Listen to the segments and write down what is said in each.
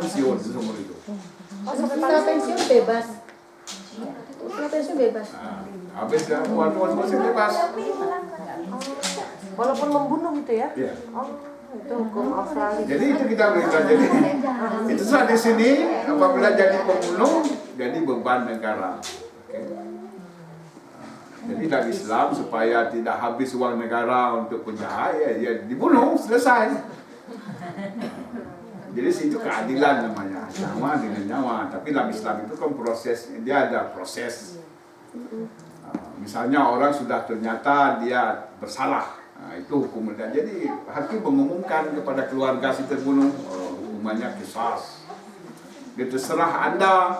pensiun seumur itu. Setelah pensiun bebas. Setelah pensiun bebas. Nah, habis kan waktu masih bebas. Walaupun membunuh gitu ya? Iya. Oh, itu hukum Australia. Jadi itu kita berita. Jadi itu saat di sini apabila jadi pembunuh jadi beban negara. Oke. Jadi dalam Islam supaya tidak habis uang negara untuk penjahat ya dibunuh selesai. Jadi situ keadilan namanya, nyawa dengan nyawa. Tapi dalam Islam itu kan proses, dia ada proses. Misalnya orang sudah ternyata dia bersalah, itu hukumnya. Jadi hakim mengumumkan kepada keluarga si terbunuh, hukumannya qisas. Dia terserah Anda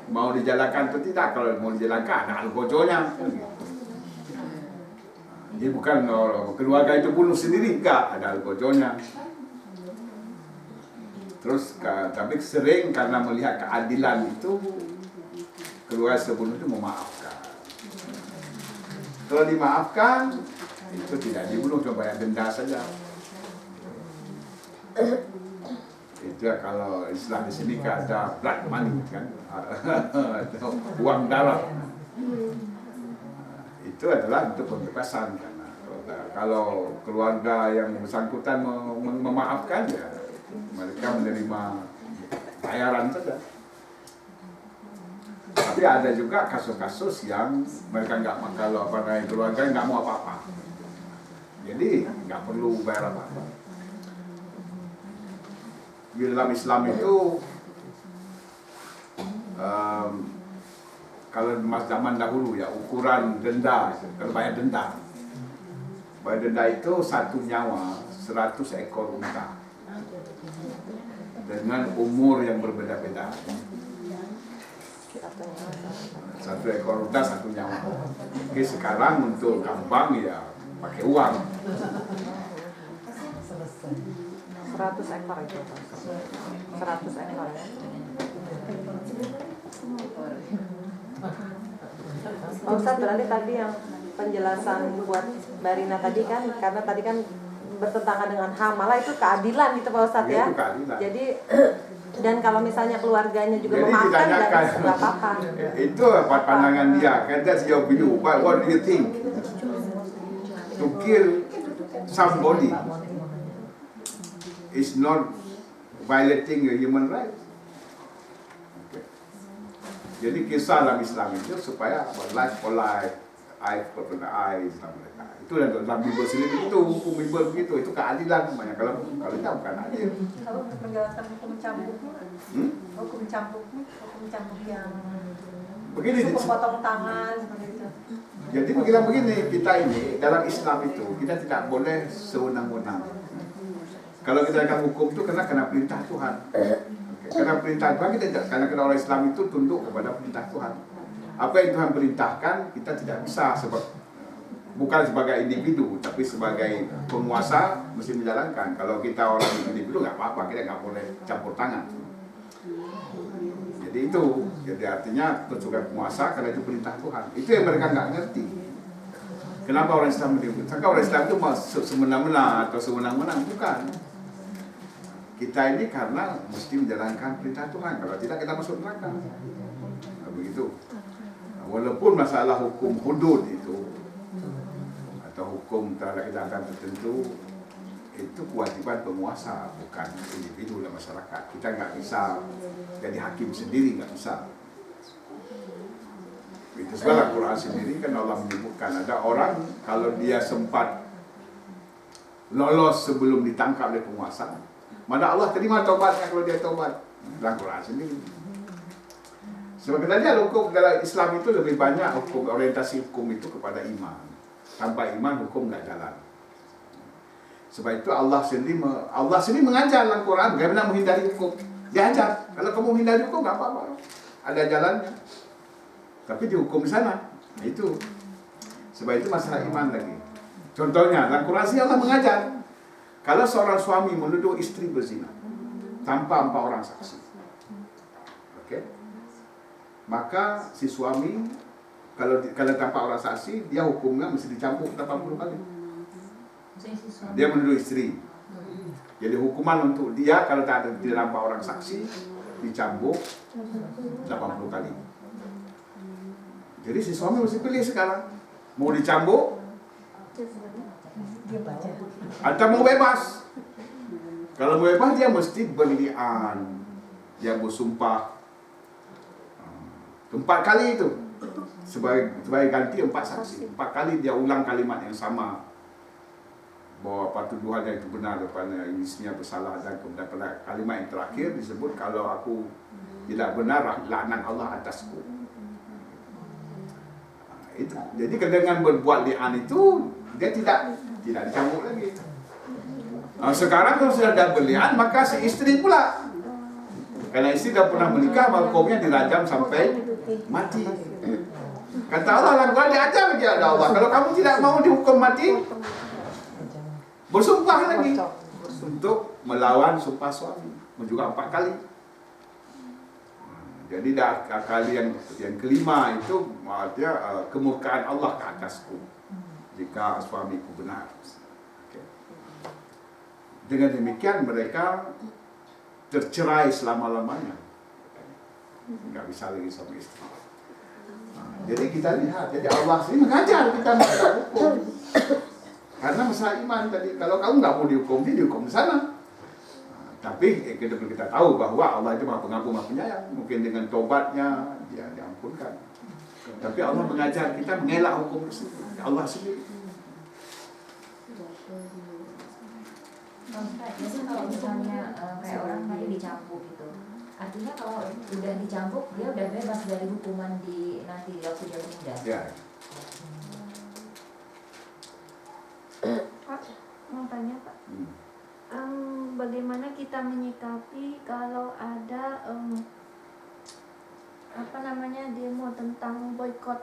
mau dijalankan atau tidak. Kalau mau dijalankan ada al-gojonya. Jadi bukan keluarga itu bunuh sendiri, enggak, ada al-gojonya. Terus tapi sering karena melihat keadilan itu keluarga terbunuh itu memaafkan. Kalau dimaafkan itu tidak dibunuh, cuma bayar denda saja. Itu ya kalau Islam di sini kan ada blood money kan, atau uang darah. Itu adalah untuk pembebasan karena kalau keluarga yang bersangkutan memaafkan ya mereka menerima bayaran saja. Tapi ada juga kasus-kasus yang mereka nggak mau, kalau keluarga nggak mau apa-apa, jadi nggak perlu bayar apa-apa. Di dalam Islam itu kalau di masa zaman dahulu ya ukuran denda, kalau bayar denda itu 1 nyawa 100 ekor unta dengan umur yang berbeda-beda. 1 ekor unta 1 nyawa. Oke, sekarang untuk gampang ya pakai uang. 100 ekor itu. 100 ekor ya. Pak Ustadz, berarti tadi yang penjelasan buat Mbak Rina tadi kan, karena tadi kan bertentangan dengan HAM, malah itu keadilan gitu Pak Ustadz ya. Jadi dan kalau misalnya keluarganya juga memaafkan nggak apa-apa. Itu pandangan dia. Kan that's your view. But what do you think? To kill somebody is not violating your human rights. Okay. Jadi kisah dalam Islam itu supaya life for life, eye for eye, mereka. Itu dalam Bible sendiri itu hukum Bible begitu, itu keadilan namanya. Kalau itu bukan adil. Kalau untuk menjelaskan hukum cambuk, hukum cambuk yang begini, potong tangan seperti itu. Jadi begini, kita ini dalam Islam itu kita tidak boleh sewenang-wenang. Kalau kita akan hukum itu kena perintah Tuhan. Karena perintah Tuhan kita tidak, karena orang Islam itu tunduk kepada perintah Tuhan. Apa yang Tuhan perintahkan kita tidak bisa bukan sebagai individu, tapi sebagai penguasa mesti menjalankan. Kalau kita orang individu nggak apa-apa, kita nggak boleh campur tangan. Jadi itu, jadi artinya sebagai penguasa karena itu perintah Tuhan. Itu yang mereka nggak ngerti. Kenapa orang Islam begitu? Sangka orang Islam itu semena-mena atau sewenang-wenang, bukan. Kita ini karena mesti menjalankan perintah Tuhan. Kalau tidak kita masuk neraka. Nah, begitu. Walaupun masalah hukum hudud itu atau hukum terhadap kejahatan tertentu itu kewajiban penguasa, bukan individu dan masyarakat. Kita nggak bisa jadi hakim sendiri, nggak bisa. Itu sebab Al-Quran sendiri kan Allah menyebutkan ada orang kalau dia sempat lolos sebelum ditangkap oleh penguasa, mana Allah terima taubatnya kalau dia taubat. Dalam Quran sendiri. Sebab katanya hukum dalam Islam itu lebih banyak hukum, orientasi hukum itu kepada iman. Tanpa iman hukum nggak jalan. Sebab itu Allah sendiri mengajar dalam Quran bagaimana menghindari hukum. Dia ajar. Kalau kamu menghindari hukum nggak apa-apa, ada jalannya. Tapi dihukum di sana. Nah, itu. Sebab itu masalah iman lagi. Contohnya dalam Quran sih Allah mengajar. Kalau seorang suami menuduh istri berzina tanpa 4 orang saksi, oke? Maka si suami kalau tanpa orang saksi dia hukumnya mesti dicambuk 80 kali. Dia menuduh istri. Jadi hukuman untuk dia kalau tidak nampak orang saksi dicambuk 80 kali. Jadi si suami mesti pilih sekarang, mau dicambuk atau mau bebas. Kalau mau bebas dia mesti berlian, dia bersumpah 4 kali itu sebagai ganti 4 saksi. 4 kali dia ulang kalimat yang sama, bahwa tuduhannya itu benar, kepada istrinya bersalah, dan kemudian pada kalimat yang terakhir disebut kalau aku tidak benar, laknat Allah atasku. Itu. Jadi dengan berbuat li'an itu dia tidak dicambuk lagi. Sekarang kalau sudah ada berlian, maka si istri pula, karena istri dah pernah menikah, maka hukumnya dirajam sampai mati. Kata Allah, Al-Quran diajar lagi ada Allah, kalau kamu tidak mau dihukum mati, bersumpah lagi untuk melawan sumpah suami, juga 4 kali. Jadi dah kali yang kelima itu artinya kemurkaan Allah ke atasku jika suamiku benar. Okay. Dengan demikian mereka tercerai selama-lamanya, nggak bisa lagi suami istri. Jadi kita lihat, jadi Allah sendiri mengajar kita hukum. Karena masalah iman tadi, kalau kamu nggak mau dihukum, dihukum di sana. Tapi kita tahu bahwa Allah itu Maha Pengampun, Maha Penyayang. Mungkin dengan tobatnya dia diampunkan. Tapi Allah mengajar kita mengelak hukum tersebut. Allah sendiri. Biasanya kalau misalnya kayak orang tadi dicambuk gitu, artinya kalau udah dicambuk dia udah bebas dari hukuman di nanti waktu dia meninggal. Ya. Pak, mau tanya Pak, bagaimana kita menyikapi kalau ada demo tentang boykot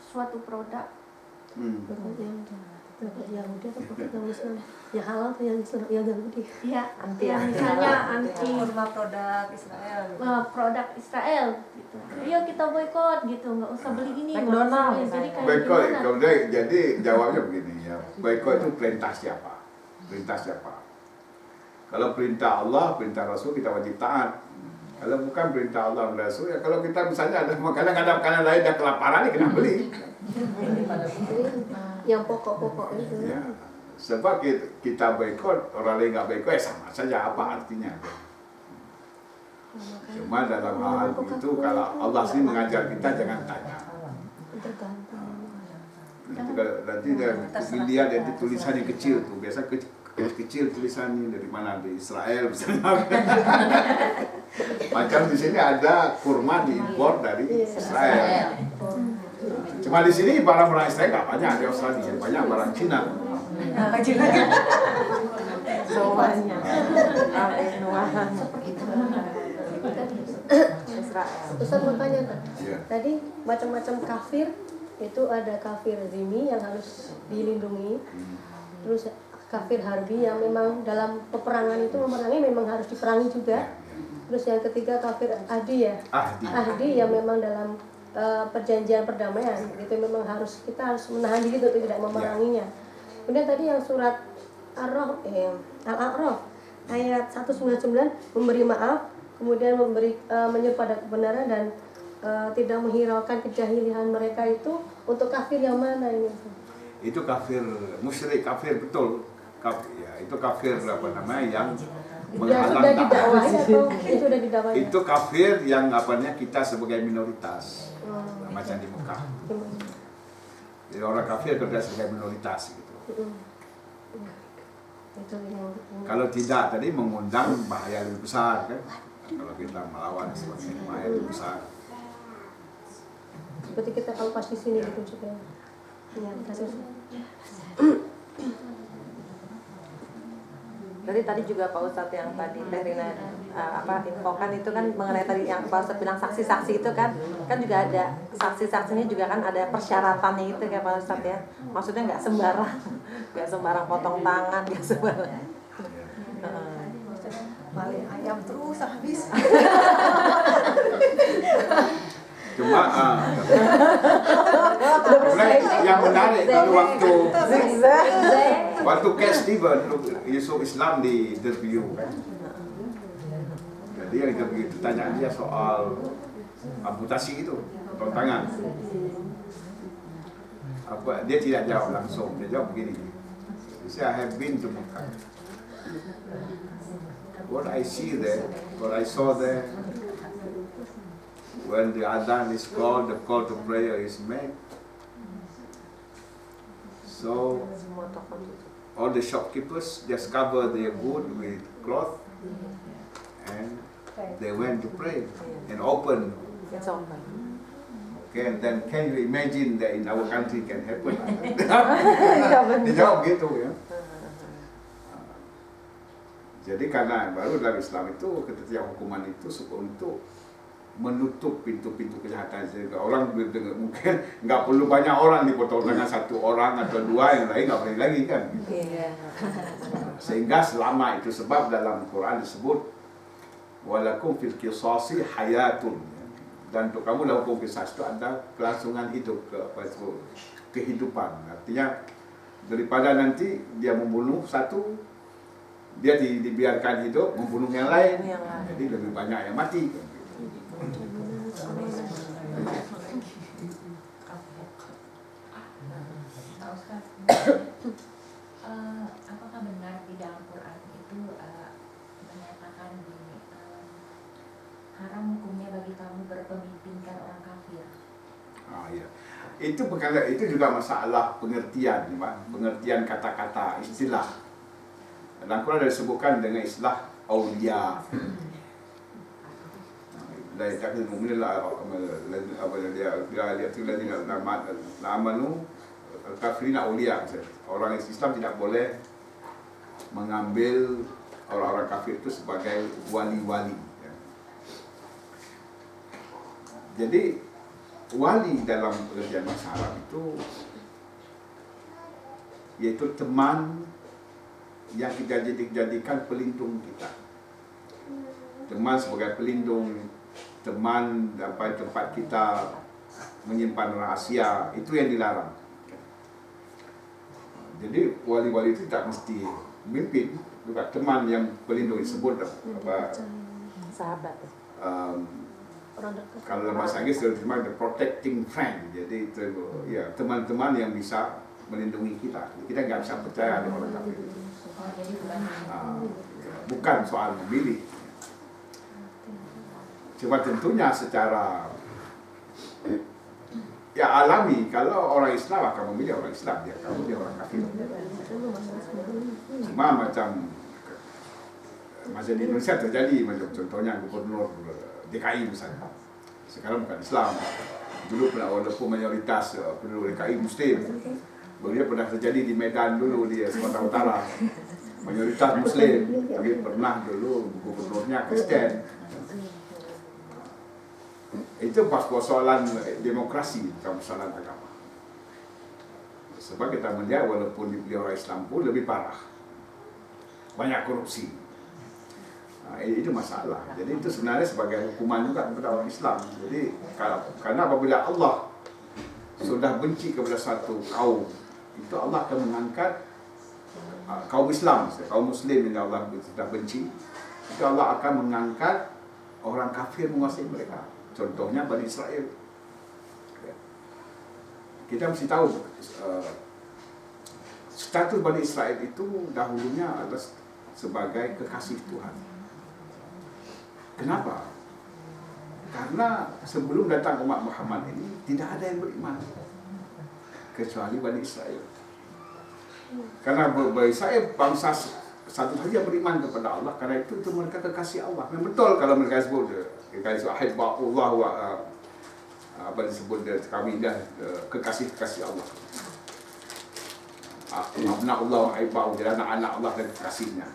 suatu produk? Boykot Yahudi atau boykot yang Islam? Ya halal atau yang Islam? Ya Yahudi. Ya, Anti yang misalnya anti Kurma produk Israel. produk Israel gitu. Ayo kita boykot gitu, nggak usah beli ini. McDonald. Jadi kayak Boykot, gimana? kemudian jadi jawabnya begini ya. Boykot itu perintah siapa? Perintah siapa? Kalau perintah Allah, perintah Rasul kita wajib taat. Kalau bukan perintah Allah dan Rasul, ya kalau kita misalnya ada makanan lain dan kelaparan, ya kena beli. Yang pokok-pokok itu. Ya. Sebab kita boykot, orang lain nggak boykot, ya sama saja apa artinya. Cuma dalam hal itu, kalau Allah sih mengajar kita jangan tanya. Nanti dia lihat tulisan yang kecil tuh, biasa kecil tulisannya dari mana, dari Israel misalnya. Macam di sini ada kurma diimpor dari Israel. Cuma di sini barang-barang Israel nggak banyak, di Australia banyak barang Cina. Semuanya. Israel. Ustaz mau tanya Kak, Ya. tadi macam-macam kafir itu ada kafir zimmi yang harus dilindungi, terus kafir harbi yang memang dalam peperangan itu memerangi memang harus diperangi juga, terus yang ketiga kafir ahdi ya, ahdi yang memang dalam perjanjian perdamaian itu memang kita harus menahan diri untuk tidak memeranginya. Kemudian tadi yang surat Al-A'raf ayat 199 memberi maaf, kemudian menyeru pada kebenaran dan tidak menghiraukan kejahilian mereka, itu untuk kafir yang mana ini? Itu kafir musyrik, kafir betul. Itu kafir yang Yang sudah didakwahi atau yang sudah didakwahi? Itu kafir yang kita sebagai minoritas. Macam di Mekah. Jadi orang kafir kerja sebagai minoritas gitu. Kalau tidak tadi mengundang bahaya lebih besar kan. Kalau kita melawan sebagai bahaya lebih besar. Seperti kita kalau pas di sini gitu juga. Ya, kasih. Jadi tadi juga Pak Ustadz yang tadi Teh Rina infokan itu kan mengenai tadi yang Pak Ustadz bilang saksi-saksi itu kan juga ada saksi-saksinya juga kan ada persyaratannya itu ya Pak Ustadz ya. Maksudnya nggak sembarang potong tangan, nggak sembarang. Balik ayam terus habis. Cuma yang menarik itu waktu Waktu Cat Stevens, Yusuf Islam di interview kan. Jadi yang interview itu tanya dia soal amputasi itu, potong tangan. Dia tidak jawab langsung, dia jawab begini. He said, I have been to Mecca. What I see there, what I saw there, when the adhan is called, the call to prayer is made. So all the shopkeepers just cover their good with cloth and they went to pray and open. It's open. Okay, and then can you imagine that in our country can happen? Iya benar. Dia jawab gitu ya. Jadi karena baru dalam Islam itu ketika hukuman itu untuk menutup pintu-pintu kejahatan, sehingga orang mungkin nggak perlu banyak orang dipotong dengan satu orang atau dua, yang lain nggak boleh lagi kan. Sehingga selama itu sebab dalam Quran disebut walakum fil qisasi hayatun, dan untuk kamu dalam hukum qisas itu ada kelangsungan hidup, kehidupan. Artinya daripada nanti dia membunuh satu, dia dibiarkan hidup membunuh yang lain, jadi lebih banyak yang mati. Apakah benar di dalam Quran itu menyatakan begini, haram hukumnya bagi kamu berpemimpinkan orang kafir? Ya. Itu perkara itu juga masalah pengertian, pengertian kata-kata, istilah. Dalam Quran ada disebutkan dengan istilah aulia. La yatakil mu'min la apa dia tu lagi namanu kafirin aulia. Orang Islam tidak boleh mengambil orang-orang kafir itu sebagai wali-wali. Jadi wali dalam pengertian bahasa Arab itu yaitu teman yang kita jadikan pelindung kita. Teman sebagai pelindung, teman dapat tempat kita menyimpan rahasia, itu yang dilarang. Jadi wali-wali itu tak mesti memimpin, juga teman yang pelindung disebut apa? Sahabat. Kalau dalam bahasa Inggris disebut the protecting friend. Jadi itu ya teman-teman yang bisa melindungi kita. Kita nggak bisa percaya dengan orang kafir. Jadi Bukan soal memilih. Cuma tentunya secara ya alami, kalau orang Islam akan memilih orang Islam, dia akan memilih orang kafir. Cuma macam di Indonesia terjadi, macam contohnya gubernur DKI misalnya. Sekarang bukan Islam. Dulu pernah walaupun mayoritas penduduk DKI Muslim. Dia pernah terjadi di Medan dulu, di Sumatera Utara. Mayoritas Muslim, tapi pernah dulu gubernurnya Kristen. Itu pas persoalan demokrasi, bukan persoalan agama. Sebab kita melihat walaupun dipilih orang Islam pun lebih parah. Banyak korupsi. Itu masalah. Jadi itu sebenarnya sebagai hukuman juga kepada orang Islam. Jadi karena apabila Allah sudah benci kepada satu kaum, itu Allah akan mengangkat kaum Islam, kaum Muslim yang Allah sudah benci, itu Allah akan mengangkat orang kafir menguasai mereka. Contohnya Bani Israel. Kita mesti tahu status Bani Israel itu dahulunya adalah sebagai kekasih Tuhan. Kenapa? Karena sebelum datang umat Muhammad ini tidak ada yang beriman kecuali Bani Israel. Karena Bani Israel bangsa satu saja beriman kepada Allah, karena itu mereka kekasih Allah. Memang betul kalau mereka sebut ahibba'ullah wa apa disebut kami dah kekasih-kekasih Allah. Abna'ullah wa ahibba'u, jadi anak-anak Allah dan kekasihnya.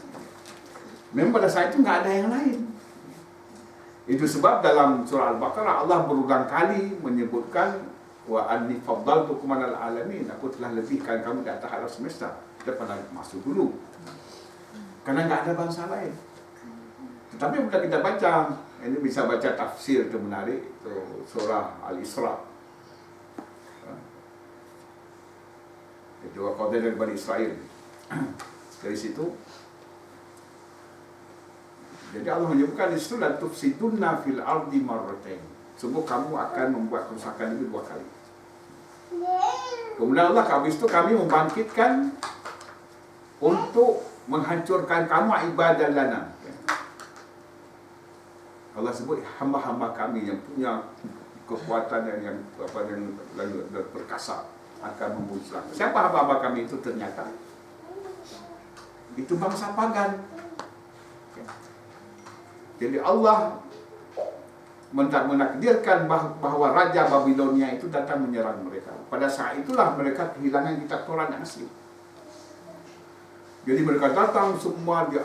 Memang pada saat itu enggak ada yang lain. Itu sebab dalam surah Al-Baqarah Allah berulang kali menyebutkan wa anni faddaltukum 'alal alamin, aku telah lebihkan kamu di atas alam semesta. Kita pernah masuk dulu. Karena enggak ada bangsa lain. Tetapi bila kita baca, ini bisa baca tafsir itu menarik, itu surah Al-Isra. Itu qadar dari Bani Israel. Dari situ, jadi Allah menyebutkan di situ la tufsidunna fil ardi marratain. Sungguh kamu akan membuat kerusakan itu 2 kali. Kemudian Allah habis itu kami membangkitkan untuk menghancurkan kamu ibadah lana. Allah sebut hamba-hamba kami yang punya kekuatan yang perkasa akan memusnahkan. Siapa hamba-hamba kami itu ternyata? Itu bangsa pagan. Jadi Allah menakdirkan bahwa Raja Babilonia itu datang menyerang mereka. Pada saat itulah mereka kehilangan kitab Taurat yang asli. Jadi mereka datang semua, dia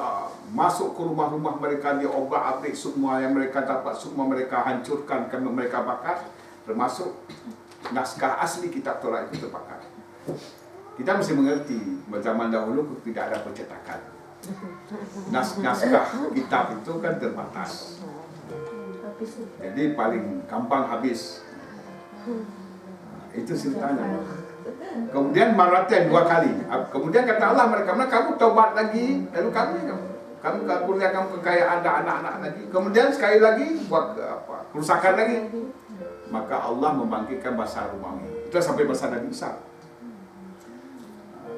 masuk ke rumah-rumah mereka, dia obrak-abrik semua yang mereka dapat, semua mereka hancurkan, mereka bakar, termasuk naskah asli kitab Taurat itu terbakar. Kita mesti mengerti, zaman dahulu tidak ada percetakan. Naskah kitab itu kan terbatas. Jadi paling gampang habis. Itu ceritanya. Kemudian marratain 2 kali. Kemudian kata Allah mereka, kamu taubat lagi, lalu kamu kurniakan kekayaan anak-anak lagi. Kemudian sekali lagi buat kerusakan lagi. Maka Allah membangkitkan bahasa Romawi. Itu sampai bahasa Nabi Isa.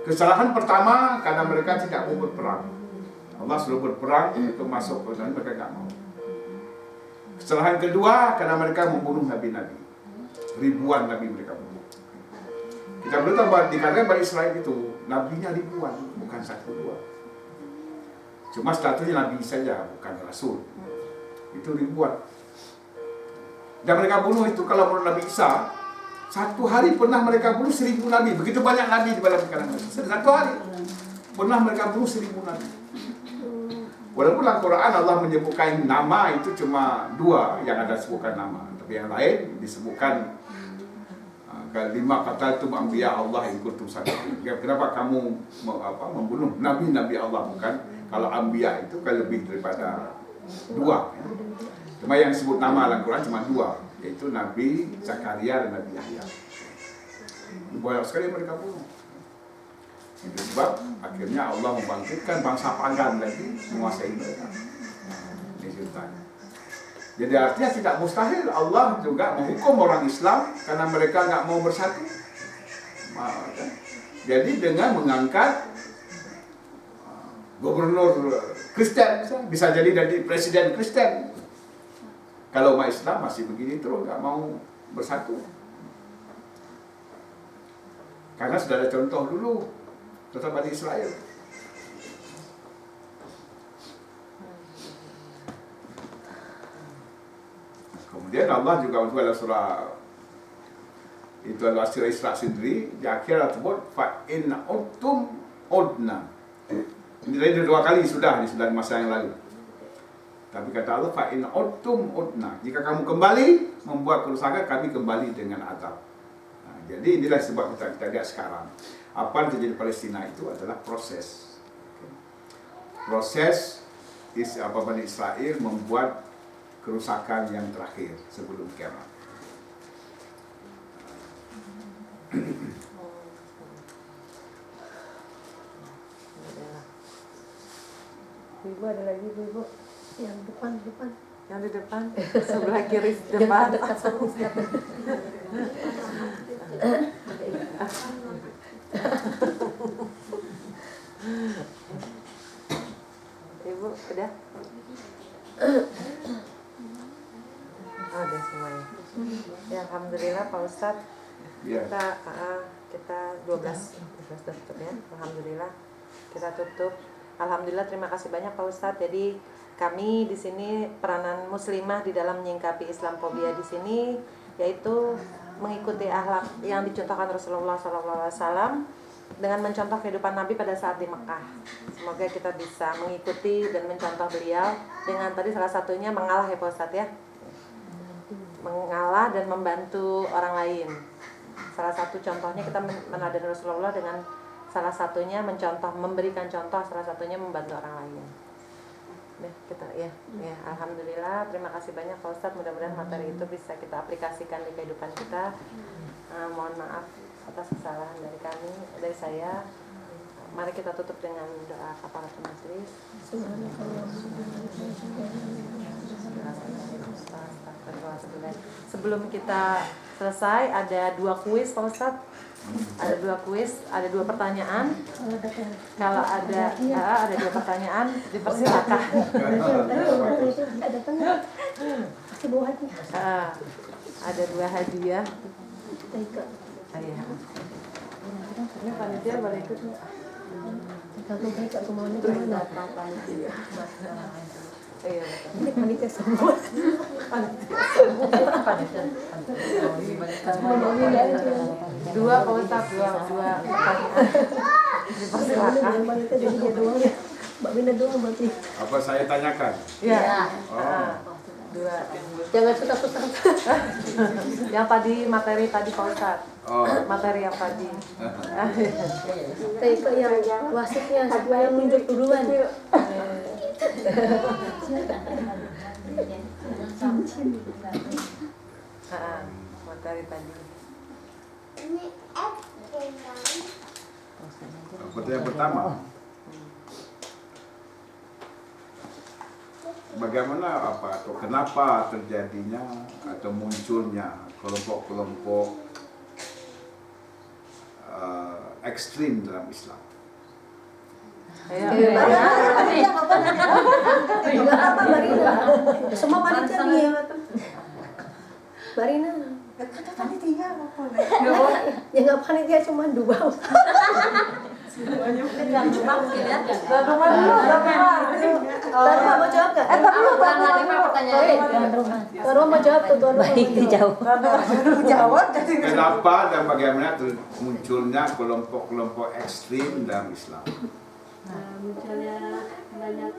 Kesalahan pertama karena mereka tidak mau berperang. Allah suruh berperang untuk masuk ke sana, mereka tidak mau. Kesalahan kedua karena mereka membunuh nabi-nabi. Ribuan nabi mereka bunuh. Kita perlu tahu bahwa dikarenakan Bani Israel itu nabinya ribuan, bukan 1-2. Cuma statusnya nabi saja, bukan rasul. Itu ribuan. Dan mereka bunuh itu kalau menurut Nabi Isa, 1 hari pernah mereka bunuh 1000 nabi. Begitu banyak nabi di dalam kalangan mereka. 1 hari pernah mereka bunuh 1000 nabi. Walaupun dalam Quran Allah menyebutkan nama itu cuma 2 yang ada sebutkan nama, tapi yang lain disebutkan lima kata itu anbiya Allah yang kuntum sadiqin. Kenapa kamu membunuh nabi-nabi Allah? Bukan, kalau anbiya itu kan lebih daripada 2. Cuma yang disebut nama dalam Quran cuma 2, yaitu Nabi Zakaria dan Nabi Yahya. Banyak sekali mereka bunuh. Itu sebab akhirnya Allah membangkitkan bangsa pagan lagi menguasai mereka. Ini ceritanya. Jadi artinya tidak mustahil Allah juga menghukum orang Islam karena mereka nggak mau bersatu. Jadi dengan mengangkat gubernur Kristen, bisa jadi presiden Kristen. Kalau umat Islam masih begini terus nggak mau bersatu. Karena sudah ada contoh dulu, tetap Bani Israel. Kemudian Allah juga dalam surah itu adalah surah Isra sendiri, di akhir tersebut fa in uttum udna. Ini dari 2 kali sudah di masa yang lalu. Tapi kata Allah fa in uttum udna. Jika kamu kembali membuat kerusakan, kami kembali dengan azab. Nah, jadi inilah sebab kita lihat sekarang apa yang terjadi di Palestina itu adalah proses. Bani Israel membuat kerusakan yang terakhir sebelum kiamat. Ibu ada lagi ibu yang depan. Yang di depan, sebelah kiri depan. Dekat sama Ustaz. Ibu udah? Udah semuanya. Ya alhamdulillah Pak Ustadz. Ya. Kita 12 tutup ya. Alhamdulillah kita tutup. Alhamdulillah terima kasih banyak Pak Ustadz. Jadi kami di sini peranan muslimah di dalam menyingkapi Islamfobia di sini yaitu mengikuti akhlak yang dicontohkan Rasulullah SAW dengan mencontoh kehidupan Nabi pada saat di Mekah. Semoga kita bisa mengikuti dan mencontoh beliau dengan tadi salah satunya mengalah ya Pak Ustadz ya. Mengalah dan membantu orang lain. Salah satu contohnya kita meneladani Rasulullah dengan salah satunya mencontoh, memberikan contoh, salah satunya membantu orang lain. Kita ya, alhamdulillah terima kasih banyak Pak Ustadz. Mudah-mudahan materi itu bisa kita aplikasikan di kehidupan kita. Mohon maaf atas kesalahan dari saya. Mari kita tutup dengan doa kafaratul majelis. Sebelum kita selesai ada 2 kuis Pak Ustadz. Ada 2 kuis, ada 2 pertanyaan. Kalau ada 2 pertanyaan, dipersilakan. Ada 2 hadiah. Ini panitia boleh ikut nggak? Kalau mereka kemana kemana? Iya. Ini panitia semua. Dua Pak Ustadz, dua dipersilakan. Panitia jadi dia doang ya. Mbak Bina doang berarti. Apa saya tanyakan? Iya. Oh. 2. Jangan susah-susah. Yang tadi materi tadi Pak Ustadz. Oh. Materi yang tadi. Kita ikut yang wasitnya supaya nunjuk duluan. Materi tadi. Pertanyaan pertama, bagaimana atau kenapa terjadinya atau munculnya kelompok-kelompok ekstrim dalam Islam? Semua panitia nih. Marina. Kata panitia apa? Ya nggak panitia cuma 2. Tuan rumah mau jawab nggak? Tuan rumah mau jawab tuh, tuan rumah mau jawab. Kenapa dan bagaimana munculnya kelompok-kelompok ekstrim dalam Islam? Munculnya banyak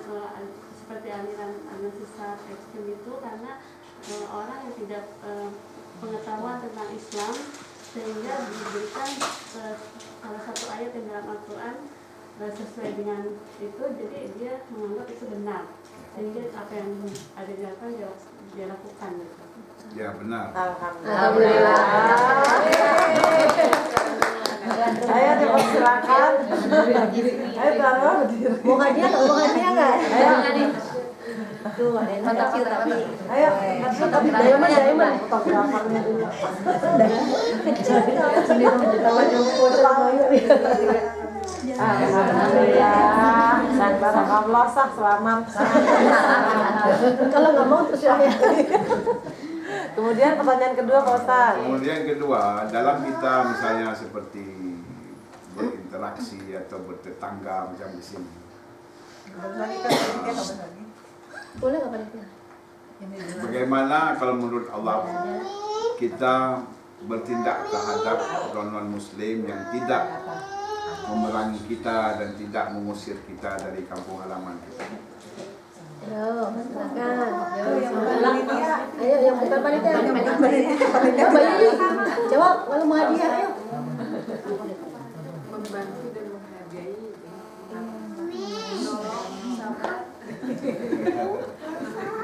seperti aliran sesat ekstrim itu karena orang yang tidak pengetahuan tentang Islam, sehingga diberikan salah satu ayat yang dalam Al-Quran sesuai dengan itu, jadi dia menganggap itu benar, sehingga apa yang ada di Al-Quran dia lakukan gitu. Ya benar. Alhamdulillah. Ayo dipersilakan. Ayo taruh. Mau hadiah nggak? Mau hadiah nggak? Ayo. Tuh, mantap kita. Ayo. Diamond. Alhamdulillah. Dan barakallah sah selamat. Kalau nggak mau terus ya. Kemudian pertanyaan kedua Pak Ustaz. Kemudian kedua, dalam kita misalnya seperti berinteraksi atau bertetangga macam di sini. Boleh nggak panitia? Bagaimana kalau menurut Allah kita bertindak terhadap non Muslim yang tidak memerangi kita dan tidak mengusir kita dari kampung halaman kita? Ayo, silakan. Ayo, yang bukan panitia. Mbak Yuli, jawab. Kalau mau hadiah, ayo. Membantu dan menghargai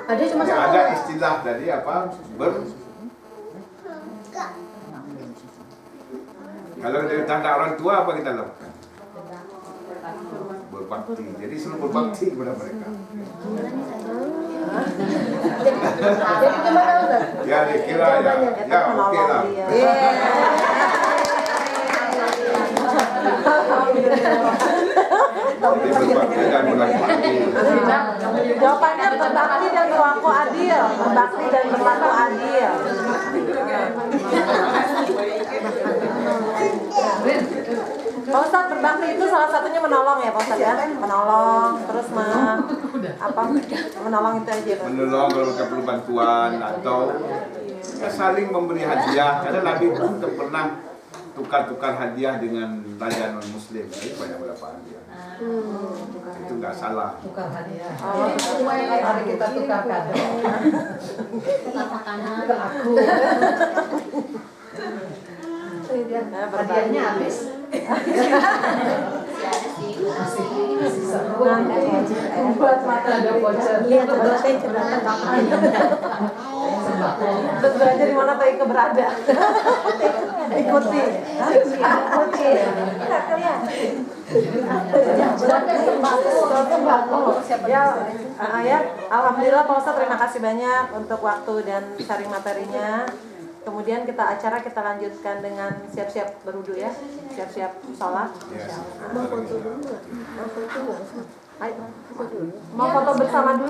Ada cuma Ya, satu. ada istilah tadi apa? Kalau dari tanda orang tua apa kita lakukan? Berbakti. Jadi selalu berbakti kepada mereka. Jadi gimana Ustaz? Ya dikira ya. Ya oke lah. Jadi berbakti dan berbakti. Jawabannya berbakti dan berlaku adil. Berbakti dan berlaku adil. Pak Ustadz, berbakti itu salah satunya menolong ya Pak Ustadz ya? Menolong, terus menolong itu aja Pak. Menolong kalau mereka perlu bantuan atau ya, saling memberi hadiah. Karena Nabi pun pernah tukar-tukar hadiah dengan raja non Muslim. Jadi banyak berapa hadiah. Itu nggak salah. Tukar hadiah. Mari kita tukar kado. Tukar makanan. Ke aku. Hadiahnya habis. Buat mata ada voucher. Lihat tuh saya cerita kapan. Terus belajar di mana Taika berada. Ikuti. Ya, alhamdulillah Pak Ustadz, terima kasih banyak untuk waktu dan sharing materinya. Kemudian acara kita lanjutkan dengan siap-siap berwudu ya, siap-siap sholat. Yes. Mau foto dulu nggak? Mau foto nggak? Mau foto bersama dulu.